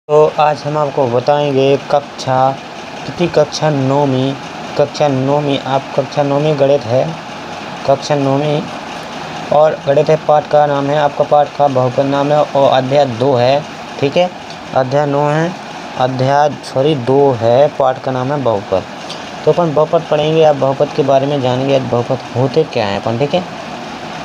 तो आज हम आपको बताएंगे कक्षा नौवीं आप कक्षा नौवीं गणित है। कक्षा नौवीं और गणित है। पाठ का नाम है, आपका पाठ का बहुपद नाम है और अध्याय 2 है। ठीक है, अध्याय 9 है, अध्याय 2 है। पाठ का नाम है बहुपद। तो अपन बहुपद पढ़ेंगे, आप बहुपद के बारे में जानेंगे। बहुपद होते क्या है अपन। ठीक है,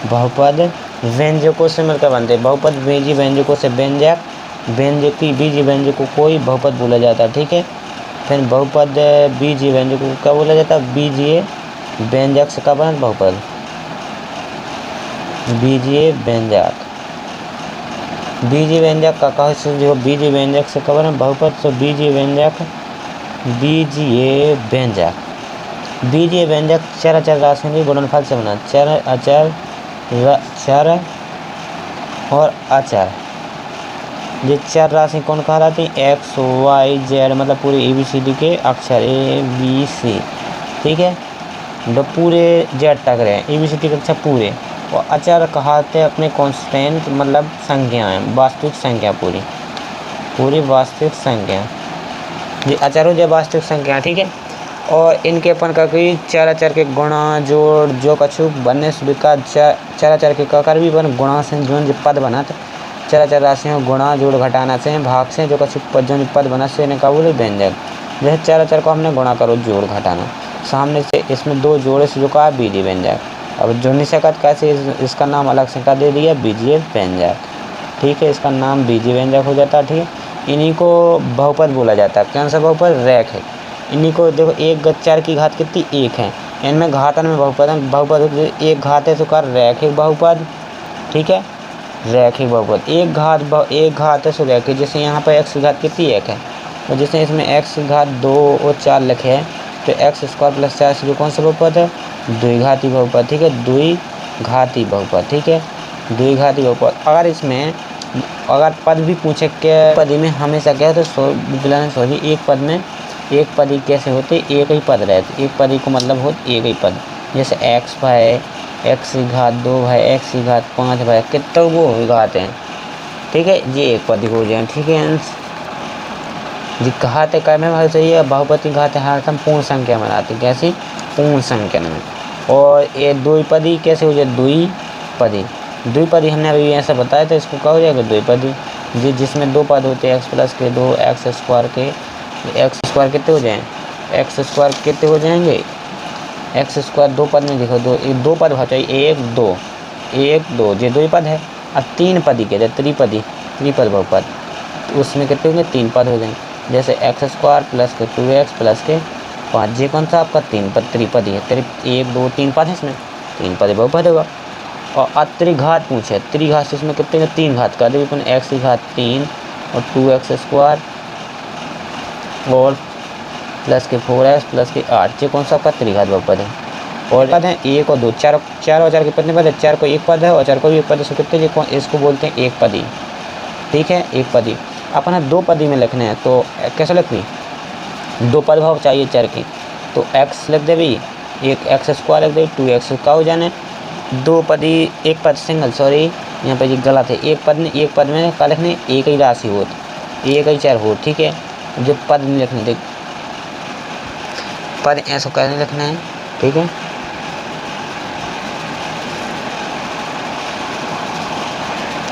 बहुपद व्यंजकों से मिलकर बनते हैं। बहुपद बीजी व्यंजकों से व्यंजक, व्यंजकी बीजी व्यंजक को कोई बहुपद बोला जाता है। ठीक है, फिर बहुपद बीजी व्यंजक को क्या बोला जाता है? बीजीय व्यंजक से क्या बना बहुपद? बीजीय व्यंजक। बीजी व्यंजक का कहा से जो बीजी व्यंजक से कवर है बहुपद, तो बीजी व्यंजक, बीजीय व्यंजक। बीजीय व्यंजक चर अचर राशियों के गुणनफल से बना। चर अचर और अचर, ये चार राशि कौन कहलाती है? एक्स वाई जेड, मतलब पूरे ABCD के अक्षर ABC। ठीक है, जो पूरे जेड तक रहे ABCD के अक्षर पूरे। और अचर कहते हैं अपने कांस्टेंट, मतलब संख्याएं, वास्तविक संख्या, पूरी वास्तविक संख्या, ये अचर हो जाए वास्तविक संख्या। ठीक है, और इनके अपन का कोई चार अचर के गुणा जोड़ जो कछु बनने से चार अचर के ककर भी बन गुणा से जो पद बना चार अचर राशियों गुणा जोड़ घटाना से भाग से जो कछु जो पद बना से इन्हें का बोले व्यंजक। जैसे चार अचर को हमने गुणा करो जोड़ घटाना, सामने से इसमें दो जोड़े से जो कहा बीजीय व्यंजक। अब जो नहीं सकत कैसे इसका नाम अलग से का दे दिया बीजीय व्यंजक। ठीक है, इसका नाम बीजीय व्यंजक हो जाता है। ठीक है, इन्हीं को बहुपद बोला जाता है। कौन सा बहुपद? रैख है। इन्हीं को देखो, एक चार की घात कितनी? एक है। इनमें घातन में बहुपद एक घात है तो कर रैखिक बहुपद। ठीक है, रैखिक बहुपद। एक घात है सो रैखिक। जैसे यहाँ पर x की घात कितनी? एक है, और जैसे इसमें x की घात 2 और 4 लिखे है, तो x² + 4 से कौन सा बहुपद है? द्विघाती बहुपद। ठीक है, द्विघाती बहुपद। ठीक है, द्विघाती बहुपद। अगर इसमें पद भी पूछे के पदी में हमेशा क्या है, तो एक पदी कैसे होते? एक ही पद रहते। एक पदी को मतलब हो एक ही पद। जैसे x है, x की घात 2 है, x की घात 5 है, कितने वो घात हैं। ठीक है, ये एक पदी हो जाए। ठीक है, जी घात है में भाई सही है। बहुपति घात है हर पूर्ण संख्या में आती। कैसी? पूर्ण संख्या में। और ये द्विपदी कैसे हो जाए? द्विपदी हमने अभी ऐसा बताया था, इसको क्या हो जाएगा? द्विपदी जी, जिसमें दो पद होते हैं, x + 2 x² के। x² कितने हो जाएं? x² कितने हो जाएंगे? x² दो पद में देखो, दो पद हो चाहिए, 1 2 ये दो ही पद है। अब तीन पदी कहते हैं त्रिपद बहुपद, तो उसमें कितने होंगे? 3 पद हो जाएंगे। जैसे x² + 2x + 5, ये कौन सा आपका? 3 पद त्रिपदी है। 1 2 3 पद है, इसमें 3 पद बहुपद होगा। और अत्रिघात पूछे, त्रिघात से इसमें कितने? 3 घात कर दे अपन, x की घात 3 और 2x² और +4x + 8, ये कौन सा आपका? त्रिघात बहुपद है। और पद है 1 और 2, चार और 4 के कितने पद है? 4 को एक पद है और 4 को भी एक पद है, कितने? इसको बोलते हैं एक पदी। ठीक है, एक पदी। अपना दो पदी में लिखने हैं तो कैसे लिखी? दो पद भाव चाहिए चर की, तो x लिख दे भी, एक x² लिख दे, 2x का हो जाने। दो पदी एक पद सिंगल, सॉरी यहाँ पे ये गलत है। एक पद में क्या लिखने? एक ही राशि हो, एक ही चर हो। ठीक है, जो पद में लिखने देख, पद ऐसा कैसे लिखना है? ठीक है,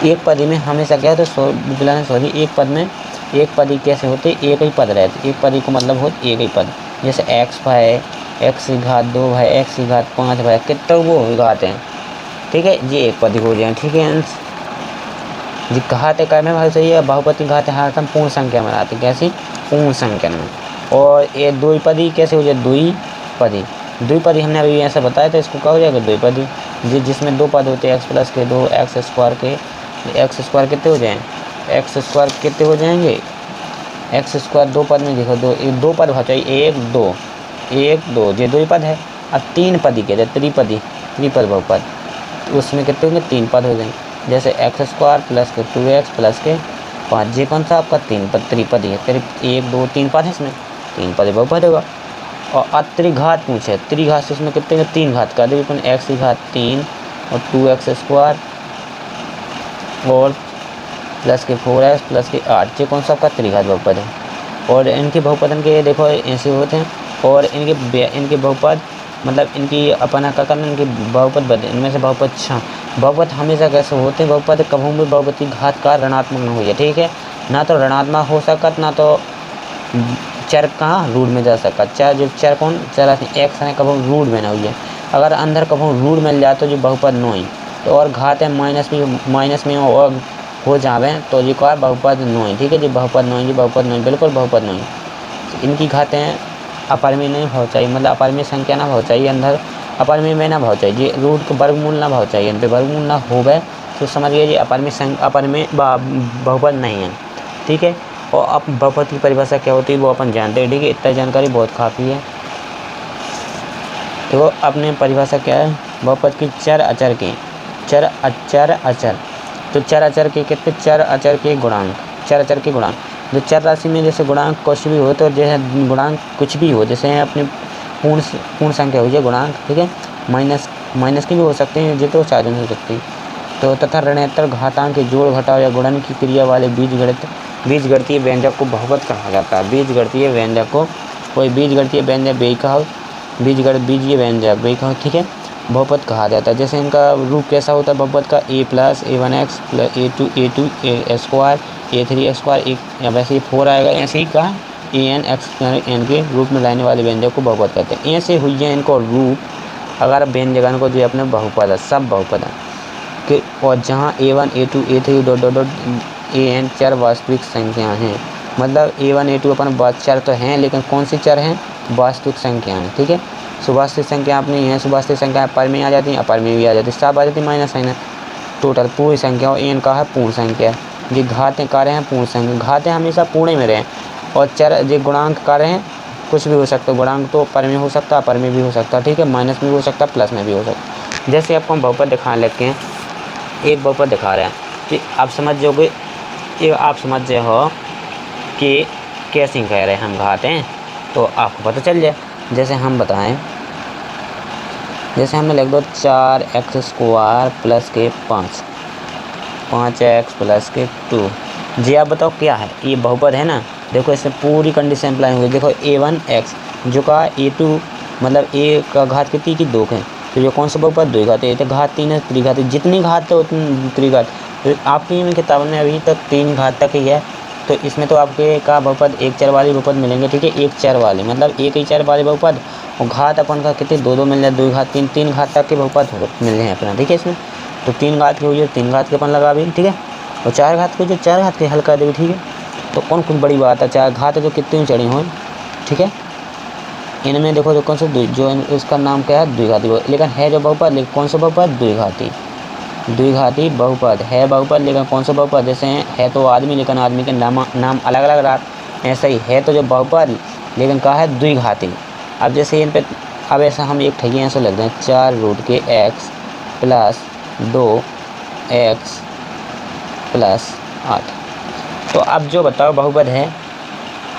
एक पदी में हमेशा क्या होता? एक पदी कैसे होते? एक ही पद रहते। एक पदी को मतलब हो एक ही पद। जैसे x है, x की घात 2 है, x की घात 5 है, कितने वो घात हैं। ठीक है, ये एक पदी हो जाए। ठीक है, जी घात है में भाई सही है। बहुपति घात है हर पूर्ण संख्या में आती। कैसी? पूर्ण संख्या में। और ये द्विपदी कैसे हो जाए? द्विपदी हमने अभी ऐसा बताया था, इसको क्या हो जाएगा? द्विपदी जी, जिसमें दो पद होते हैं, x + 2 x² के। x² कितने हो जाएं? x² कितने हो जाएंगे? x² दो पद में देखो, दो पद हो चाहिए, 1 2 ये दो ही पद है। अब तीन पदी कहते हैं त्रिपद बहुपद, तो उसमें कितने होंगे? 3 पद हो जाएंगे। जैसे x² + 2x + 5, ये कौन सा आपका? त्रिपदी है। 1 2 3 पद है, इसमें 3 पद बहुपद होगा। और अत्रिघात पूछे, त्रिघात से उसमें कितने? 3 घात कर दे अपन, x की घात 3 और 2x² और प्लस के 4x प्लस के 8, ये कौन सा आपका त्रिघात बहुपद है। और इनके बहुपदन के देखो ऐसे होते हैं, और इनके बहुपद मतलब इनकी अपन का करना, इनके बहुपद बदले, इनमें से बहुपद बहुपद हमेशा कैसे होते हैं, बहुपद कभी भी बहुपद की घात का ऋणात्मक न हो जाए, ठीक है, ना तो ऋणात्मक हो सकत, ना तो चर कहाँ रूट में जा सकता। चर जो चर कौन चर एक्स है कभी रूट में ना हुई है, अगर अंदर कभी रूट मिल जाए तो जो बहुपद नो ही, तो और घात है माइनस में और हो जावे तो ये क्या बहुपद नो ही, ठीक है जी, बहुपद नो ही, बहुपद नो ही, बिल्कुल बहुपद नो ही। इनकी घातें अपरिमेय नहीं भाव चाहिए, मतलब अपरिमेय संख्या ना भाव चाहिए, अंदर अपरिमेय में ना भाव चाहिए, रूट को वर्गमूल ना भाव चाहिए, इन पर वर्गमूल ना होवे तो समझिए ये अपरिमेय बहुपद नहीं है, ठीक है। और अब बहुपद की परिभाषा क्या होती है वो अपन जानते हैं, ठीक है, इतना जानकारी बहुत काफ़ी है। तो अपने परिभाषा क्या है बहुपद की, चर अचर के, चर अचर, तो चर अचर के कितने, चर अचर के गुणांक, चर अचर के गुणांक, जो चर राशि में जैसे गुणांक कुछ भी हो, तो जैसे गुणांक कुछ भी हो, जैसे अपने पूर्ण संख्या हो जाए गुणांक, ठीक है, माइनस की भी हो सकते हैं, जितने चार्जन हो सकती है, तो तथा ऋणोत्तर घातांक के जोड़ घटाव या गुणन की क्रिया वाले बीजगणितीय व्यंजक को बहुपद कहा जाता है। बीजगणितीय व्यंजक को कोई बीजगणितीय व्यंजक बीजीय व्यंजक बे कहो, ठीक है, बहुपद कहा जाता है। जैसे इनका रूप कैसा होता है बहुपद का, a plus a1x plus a2 a square a3 square, एक वैसे ही 4 आएगा, ऐसे ही कहा an के रूप में लाने वाले व्यंजक को बहुपद कहते हैं। ऐसे हुई है इनको रूप, अगर व्यंजकन को जो अपने बहुपद है, सब बहुपद है कि, और जहाँ a1 a2 a3 dot dot dot an चर वास्तविक संख्या हैं, मतलब a1 a2 अपन चर तो हैं, लेकिन कौन सी चर हैं, वास्तविक संख्या हैं, ठीक है। सुवास्तविक संख्या अपनी है, सुवास्तविक संख्या पर में आ जाती है, अपर में भी आ जाती है, सब आ जाती है, माइनस साइन है, टोटल पूरी संख्या, और एन का है पूर्ण संख्या, ये घातें कार्य हैं पूर्ण संख्या, घातें हमेशा पूर्ण में रहें, और चर जो गुणांक कार्य हैं कुछ भी हो सकता है, गुणांक तो पर में हो सकता है, अपर में भी हो सकता है, ठीक है, माइनस में भी हो सकता है, प्लस में भी हो सकता है। जैसे आपको हम बहुपद दिखाने लगते हैं, एक बहुपद दिखा रहे हैं कि आप समझ जाओगे, ये आप समझ जाए हो कि कैसे कह रहे हैं हम घातें, तो आपको पता चल जाए। जैसे हम बताएं, जैसे हमने लिख दो 4x स्क्वायर प्लस के 5x प्लस के 2, जी आप बताओ क्या है, ये बहुपद है ना। देखो इसमें पूरी कंडीशन अप्लाई हुई, देखो a1x जो का a2 मतलब a का घात कितनी की 2 है, तो ये कौन सा बहुपद, 2 घात है, तो घात 3 है, त्रिघात, जितनी घात है उतनी त्रिघात, तो आपकी किताब में अभी तक 3 घात तक ही है, तो इसमें तो आपके का बहुपद एक चर वाली बहुपद मिलेंगे, ठीक है, एक चर वाली मतलब एक ही चर वाले बहुपद, और घात अपन का कितने 2 मिल जाए, 2 घात 3 घात तक के बहुपद मिल जाए अपना, ठीक है। इसमें तो 3 घात की हुई है, 3 घात के अपन लगा भी, ठीक है, और 4 घात के जो 4 घात के हल कर देगी, ठीक है। तो कौन कुछ बड़ी बात है, 4 घात है जो कितनी चढ़ी हो, ठीक है। इनमें देखो जो कौन सा जो इसका नाम क्या है द्विघाती, लेकिन है जो बहुपद, लेकिन कौन सा बहुपद, द्विघाती बहुपद है, बहुपद लेकिन कौन सा बहुपद, जैसे है तो आदमी, लेकिन आदमी के नाम अलग अलग रहा, ऐसा ही है तो जो बहुपद लेकिन कहा है द्विघाती। अब जैसे इन पे अब ऐसा हम एक ठगी ऐसा लग दें, 4 रूट के x प्लस 2x प्लस 8, तो अब जो बताओ बहुपद है,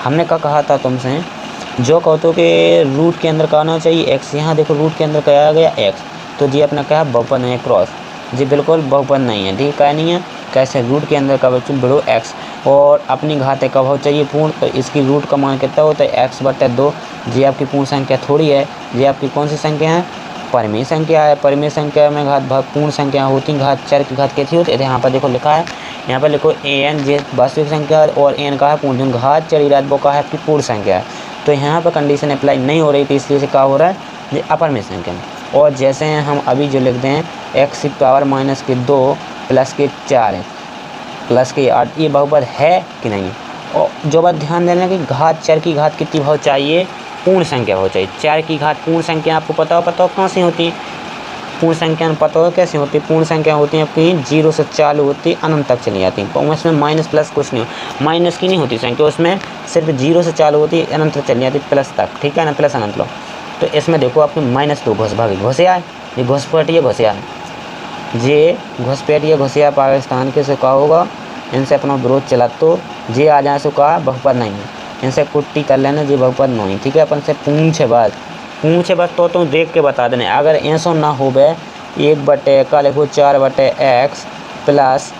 हमने क्या कहा था तुमसे, जो कहो तो कि रूट के अंदर का आना चाहिए x, यहाँ देखो रूट के अंदर क्या आ गया x, तो जी अपना क्या है बहुपद नहीं है, क्रॉस, जी बिल्कुल बहुपद नहीं है, ठीक है, नहीं है, कैसे रूट के अंदर का बच्चों बड़ो x, और अपनी घातें कब हो चाहिए पूर्ण, तो इसकी रूट का मान कितना होता है x/2, जी आपकी पूर्ण संख्या थोड़ी है, जी आपकी कौन सी संख्या है, परिमेय संख्या है, परिमेय संख्या में घात भाग पूर्ण संख्या होती, घात चर की घात कैसी होती है, यहाँ पर देखो लिखा है, यहाँ पर लिखो an जे वास्तविक संख्या और n का है पूर्ण, घात चर इराद वो का है आपकी पूर्ण संख्या है, तो यहाँ पर कंडीशन अप्लाई नहीं हो रही थी, इसलिए से क्या हो रहा है ये अपरिमेय संख्या। और जैसे हम अभी जो लिखते हैं x की पावर -2 प्लस के 4 है प्लस के 8, ये बहुपद है कि नहीं। और जो बात ध्यान देना कि घात चर की घात कितनी हो चाहिए, पूर्ण संख्या हो चाहिए, 4 की घात पूर्ण संख्या आपको पता हो कहाँ से होती है, पूर्ण संख्या पता हो कैसे होती है, पूर्ण संख्या होती है आपकी 0 से चालू होती है, अनंत तक चली जाती है, तो उसमें माइनस प्लस कुछ नहीं हो, माइनस की नहीं होती संख्या, उसमें सिर्फ 0 से चालू होती है, अनंत तक चली जाती है, प्लस तक, ठीक है ना, प्लस अनंत लो। तो इसमें देखो आपकी -2 घुसिया है, ये घुसपैठिया घुसिया है, ये घुसपैठिया घुसिया पाकिस्तान के से कहा होगा, इनसे अपना विरोध चला, तो ये आ जाए सो कहा बहुपद नहीं है, इनसे कुट्टी कर लेना, ये बहुपद नहीं, ठीक है। अपन से पूछे बस तो तुम देख के बता देने, अगर ऐसा ना हो बे 1/का लिखो 4/x प्लस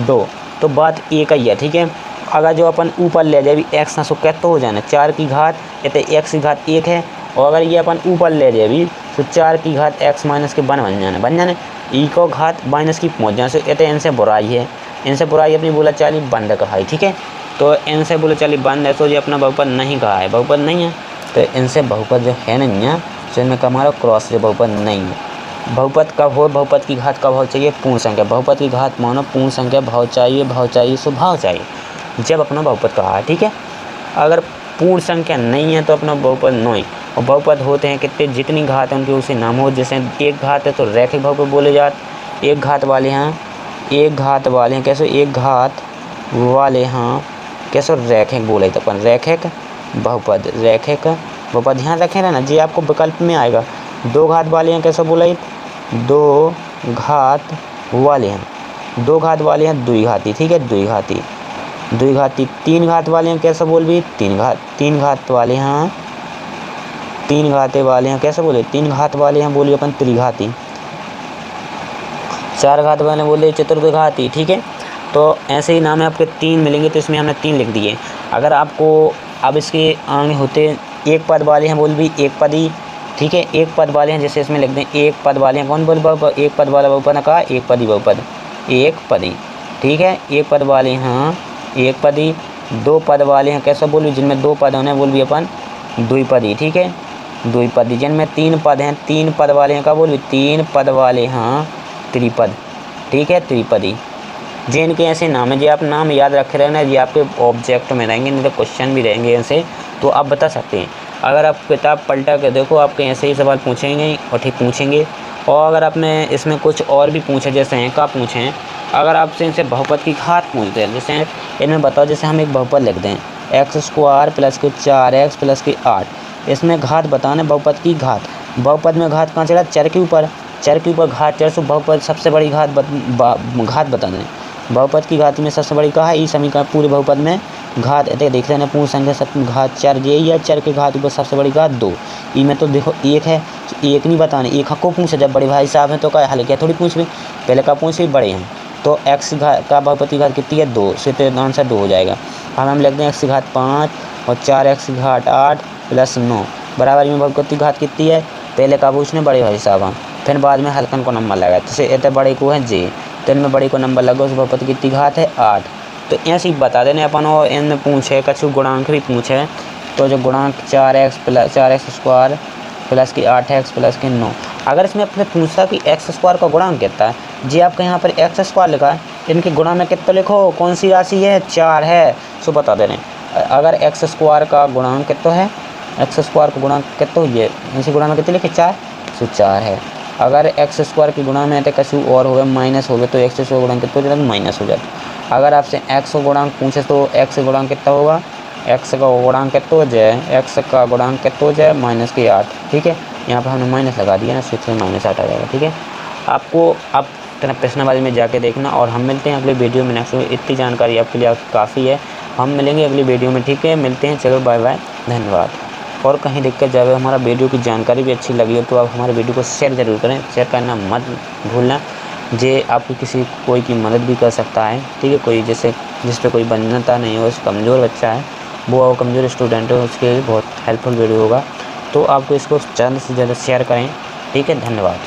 2, तो बात एक ही है, ठीक है। अगर जो अपन ऊपर ले जाए भी एक्स ना सो क्या तो हो जाना 4 की घात या तो एक्स की घात 1 है, और अगर ये अपन ऊपर ले जाए भी तो 4 की घात एक्स माइनस के बन जाने ई को घात माइनस की पहुँच जाए। सो ये तो इनसे बुराई है, इनसे बुराई अपनी बोला चाली बंद कहा है, ठीक है। तो इनसे बोला चाली बंद है, तो ये अपना बहुपद नहीं कहा है, बहुपद नहीं है, तो इनसे बहुपद जो है नहीं है, तो इनमें का हमारा क्रॉस जो बहुपद नहीं है। बहुपद कब हो, बहुपद की घात कब हो चाहिए, पूर्ण संख्या, बहुपद की घात मानो पूर्ण संख्या भाव चाहिए सो भाव चाहिए जब अपना बहुपद कहा है, ठीक है। अगर पूर्ण संख्या नहीं है तो अपना बहुपद नहीं, और बहुपद होते हैं कितने, जितनी घात है उनके उसे नाम हो। जैसे एक घात है तो रैखिक बहुपद बोले जाते, एक घात वाले हैं, एक घात वाले हैं कैसे, एक घात वाले हैं कैसे रैखिक बोले तो अपन रैखिक बहुपद, रैखिक बहुपद ध्यान रखें ना जी, आपको विकल्प में आएगा। दो घात वाले हैं कैसे बोले, दो घात वाले हैं, दो घात वाले हैं द्विघाती, ठीक है, द्विघाती, द्विघाती। तीन घात वाले हैं कैसे बोल भी, तीन घात वाले हैं, तीन घाते वाले हैं कैसे बोले, तीन घात वाले हैं बोलिए अपन त्रिघाती। चार घात वाले बोले चतुर्घाती, ठीक है। तो ऐसे ही नाम है आपके 3 मिलेंगे, तो इसमें हमने 3 लिख दिए। अगर आपको अब इसके आगे होते एक पद वाले हैं बोल भी एक पदी, ठीक है, एक पद वाले हैं, जैसे इसमें लिख दें एक पद वाले हैं, कौन बोल बहुपद, एक पद वाला बहुपद कहा, एक पदी बहुपद, एक पदी, ठीक है। एक पद वाले हैं एक पदी, दो पद वाले हैं कैसे बोल भी, जिनमें दो पद होने बोल भी अपन द्विपदी, ठीक है, द्विपदी। जिनमें 3 पद हैं, 3 पद वाले हैं का बोल भी 3 पद वाले हैं त्रिपद, ठीक है, त्रिपदी। जिनके ऐसे नाम है, जी आप नाम याद रख रहे हैं ना, जी आपके ऑब्जेक्ट में रहेंगे, नहीं तो क्वेश्चन भी रहेंगे ऐसे, तो आप बता सकते हैं। अगर आप किताब पलटा के देखो, आपके ऐसे ही सवाल पूछेंगे और ठीक पूछेंगे। और अगर आपने इसमें कुछ और भी पूछे, जैसे हैं का पूछें, अगर आपसे इनसे बहुपद की घात पूछते हैं, जैसे इनमें बताओ, जैसे हम एक बहुपद लिख दें x² प्लस के 4x प्लस के 8, इसमें घात बताना बहुपद की घात। बहुपद में घात कहाँ चला, चर के ऊपर, चर के ऊपर घात चर, सो बहुपद सबसे बड़ी घात बता दें। बहुपद की घात में सबसे बड़ी कहा है, ई समीकरण पूरे बहुपद में घात देख रहे हैं, पूर्ण संख्या सब घात चर ये, या चर के घात ऊपर सबसे बड़ी घात 2। ई में तो देखो एक है, तो एक नहीं बताने, एक को पूछे, जब बड़े भाई साहब हैं तो क्या हाल क्या थोड़ी पूछ भी, पहले का पूछ भी बड़े हैं। तो x का बहुपद की घात कितनी है, 2, से तो आंसर 2 हो जाएगा। अब हम लिखते हैं x की घात 5 और 4x की घात 8 प्लस 9 बराबर में बहुपद की घात कितनी है, पहले का पूछने बड़े भाई साहब हैं, फिर बाद में हल्कन को नंबर लगा, जैसे इतने बड़े को है जे, तो इनमें बड़ी को नंबर लगा, उस बहुपद की कितनी घात है 8। तो ऐसे ही बता देने अपन। और इनमें पूछे कछु गुणांक भी पूछे, तो जो गुणांक 4x² प्लस की 8x प्लस की 9, अगर इसमें अपने पूछा कि x² का गुणांक कितना है, जी आपका यहाँ पर x² लिखा है, इनके गुणा में कितना लिखो, कौन सी राशि है, 4 है, सो बता दे रहे हैं। अगर x² का गुणांक कितना है, x² का गुणांक कितना ये इसी गुणा में कितने लिखे 4, सो 4 है। अगर x² की गुणा में तो कछु और हो गया माइनस हो गया, तो x² का गुणांक कितना हो जाता है, माइनस हो जाता। अगर आपसे x का गुणांक पूछे तो x का गुणांक कितना होगा, x का गुणांक कितना हो जाए, x का गुणांक कितना हो जाए -8, ठीक है। यहाँ पर हमने माइनस लगा दिया ना, इससे -8 आ जाएगा, ठीक है। आपको अब तरह प्रश्नवादी में जाके देखना, और हम मिलते हैं अगले वीडियो में नेक्स्ट। इतनी जानकारी आपके लिए काफ़ी है, हम मिलेंगे अगली वीडियो में, ठीक है, मिलते हैं, चलो बाय बाय, धन्यवाद। और कहीं दिक्कत जाए, हमारा वीडियो की जानकारी भी अच्छी लगी हो तो आप हमारे वीडियो को शेयर ज़रूर करें, शेयर करना मत भूलना, जे आपकी किसी कोई की मदद भी कर सकता है, ठीक है। कोई जैसे जिस पे कोई बनता नहीं हो, कमज़ोर बच्चा है, वो कमज़ोर स्टूडेंट है, उसके लिए बहुत हेल्पफुल वीडियो होगा, तो आपको इसको ज़्यादा से ज़्यादा शेयर करें, ठीक है, धन्यवाद।